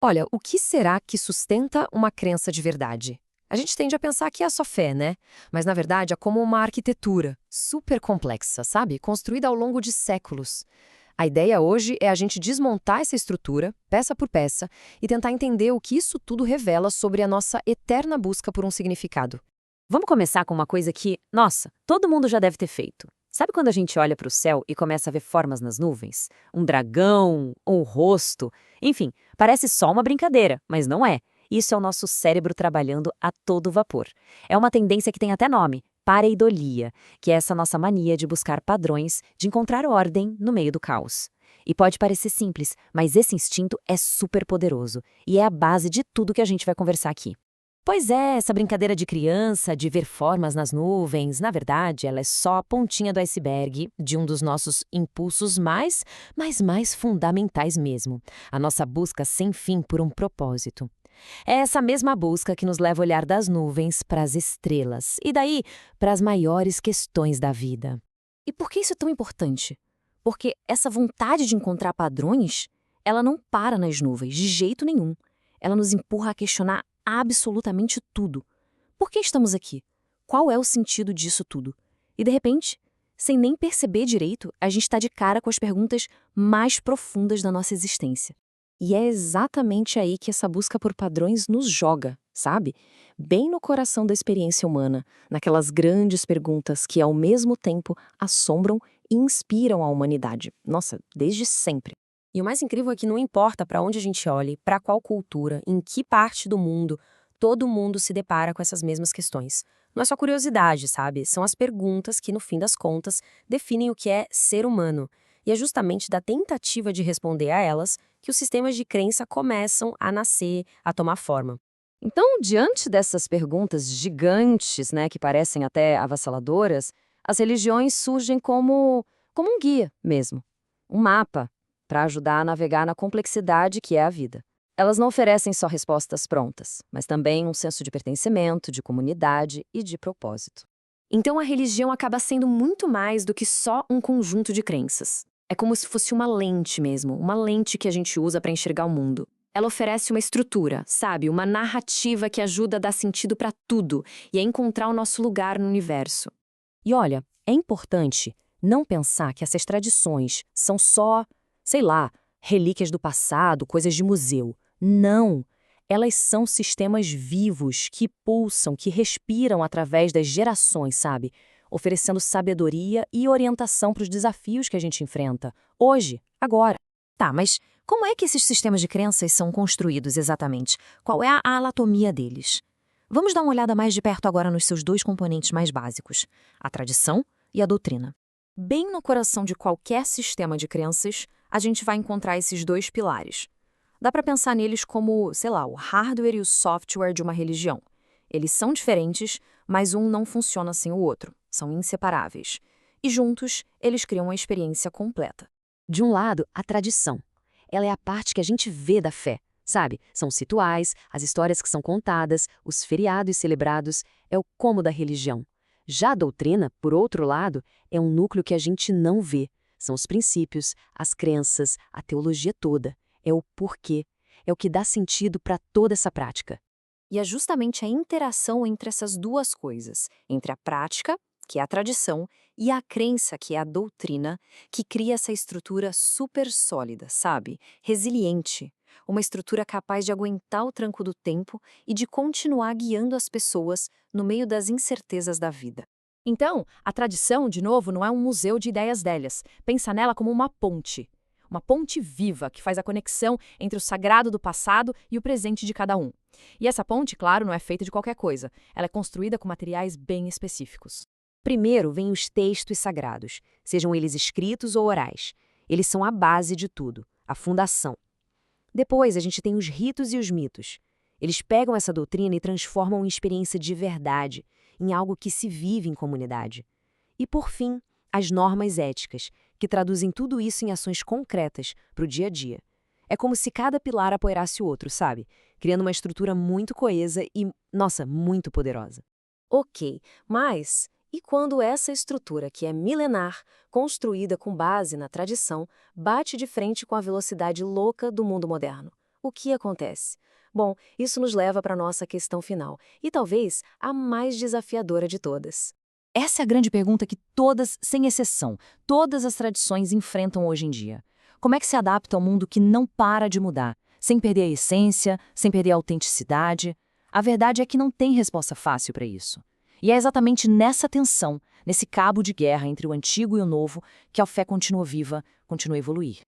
Olha, o que será que sustenta uma crença de verdade? A gente tende a pensar que é só fé, né? Mas na verdade é como uma arquitetura super complexa, sabe? Construída ao longo de séculos. A ideia hoje é a gente desmontar essa estrutura, peça por peça, e tentar entender o que isso tudo revela sobre a nossa eterna busca por um significado. Vamos começar com uma coisa que, nossa, todo mundo já deve ter feito. Sabe quando a gente olha para o céu e começa a ver formas nas nuvens? Um dragão, um rosto, enfim, parece só uma brincadeira, mas não é. Isso é o nosso cérebro trabalhando a todo vapor. É uma tendência que tem até nome, pareidolia, que é essa nossa mania de buscar padrões, de encontrar ordem no meio do caos. E pode parecer simples, mas esse instinto é super poderoso e é a base de tudo que a gente vai conversar aqui. Pois é, essa brincadeira de criança, de ver formas nas nuvens, na verdade, ela é só a pontinha do iceberg de um dos nossos impulsos mais fundamentais mesmo. A nossa busca sem fim por um propósito. É essa mesma busca que nos leva a olhar das nuvens para as estrelas e daí para as maiores questões da vida. E por que isso é tão importante? Porque essa vontade de encontrar padrões, ela não para nas nuvens, de jeito nenhum. Ela nos empurra a questionar absolutamente tudo. Por que estamos aqui? Qual é o sentido disso tudo? E de repente, sem nem perceber direito, a gente está de cara com as perguntas mais profundas da nossa existência. E é exatamente aí que essa busca por padrões nos joga, sabe? Bem no coração da experiência humana, naquelas grandes perguntas que, ao mesmo tempo, assombram e inspiram a humanidade. Nossa, desde sempre. E o mais incrível é que não importa para onde a gente olhe, para qual cultura, em que parte do mundo, todo mundo se depara com essas mesmas questões. Não é só curiosidade, sabe? São as perguntas que, no fim das contas, definem o que é ser humano. E é justamente da tentativa de responder a elas que os sistemas de crença começam a nascer, a tomar forma. Então, diante dessas perguntas gigantes, né, que parecem até avassaladoras, as religiões surgem como um guia mesmo, um mapa, para ajudar a navegar na complexidade que é a vida. Elas não oferecem só respostas prontas, mas também um senso de pertencimento, de comunidade e de propósito. Então a religião acaba sendo muito mais do que só um conjunto de crenças. É como se fosse uma lente mesmo, uma lente que a gente usa para enxergar o mundo. Ela oferece uma estrutura, sabe? Uma narrativa que ajuda a dar sentido para tudo e a encontrar o nosso lugar no universo. E olha, é importante não pensar que essas tradições são só, sei lá, relíquias do passado, coisas de museu. Não! Elas são sistemas vivos que pulsam, que respiram através das gerações, sabe? Oferecendo sabedoria e orientação para os desafios que a gente enfrenta, hoje, agora. Tá, mas como é que esses sistemas de crenças são construídos exatamente? Qual é a anatomia deles? Vamos dar uma olhada mais de perto agora nos seus dois componentes mais básicos, a tradição e a doutrina. Bem no coração de qualquer sistema de crenças, a gente vai encontrar esses dois pilares. Dá para pensar neles como, sei lá, o hardware e o software de uma religião. Eles são diferentes, mas um não funciona sem o outro. São inseparáveis. E juntos, eles criam uma experiência completa. De um lado, a tradição. Ela é a parte que a gente vê da fé, sabe? São os rituais, as histórias que são contadas, os feriados celebrados, é o como da religião. Já a doutrina, por outro lado, é um núcleo que a gente não vê. São os princípios, as crenças, a teologia toda. É o porquê. É o que dá sentido para toda essa prática. E é justamente a interação entre essas duas coisas, entre a prática, que é a tradição, e a crença, que é a doutrina, que cria essa estrutura super sólida, sabe? Resiliente. Uma estrutura capaz de aguentar o tranco do tempo e de continuar guiando as pessoas no meio das incertezas da vida. Então, a tradição, de novo, não é um museu de ideias velhas. Pensa nela como uma ponte. Uma ponte viva que faz a conexão entre o sagrado do passado e o presente de cada um. E essa ponte, claro, não é feita de qualquer coisa. Ela é construída com materiais bem específicos. Primeiro vêm os textos sagrados, sejam eles escritos ou orais. Eles são a base de tudo, a fundação. Depois a gente tem os ritos e os mitos. Eles pegam essa doutrina e transformam em experiência de verdade, em algo que se vive em comunidade. E por fim, as normas éticas, que traduzem tudo isso em ações concretas para o dia a dia. É como se cada pilar apoiasse o outro, sabe? Criando uma estrutura muito coesa e, nossa, muito poderosa. Ok, mas e quando essa estrutura, que é milenar, construída com base na tradição, bate de frente com a velocidade louca do mundo moderno? O que acontece? Bom, isso nos leva para a nossa questão final, e talvez a mais desafiadora de todas. Essa é a grande pergunta que todas, sem exceção, todas as tradições enfrentam hoje em dia. Como é que se adapta ao mundo que não para de mudar, sem perder a essência, sem perder a autenticidade? A verdade é que não tem resposta fácil para isso. E é exatamente nessa tensão, nesse cabo de guerra entre o antigo e o novo, que a fé continua viva, continua a evoluir.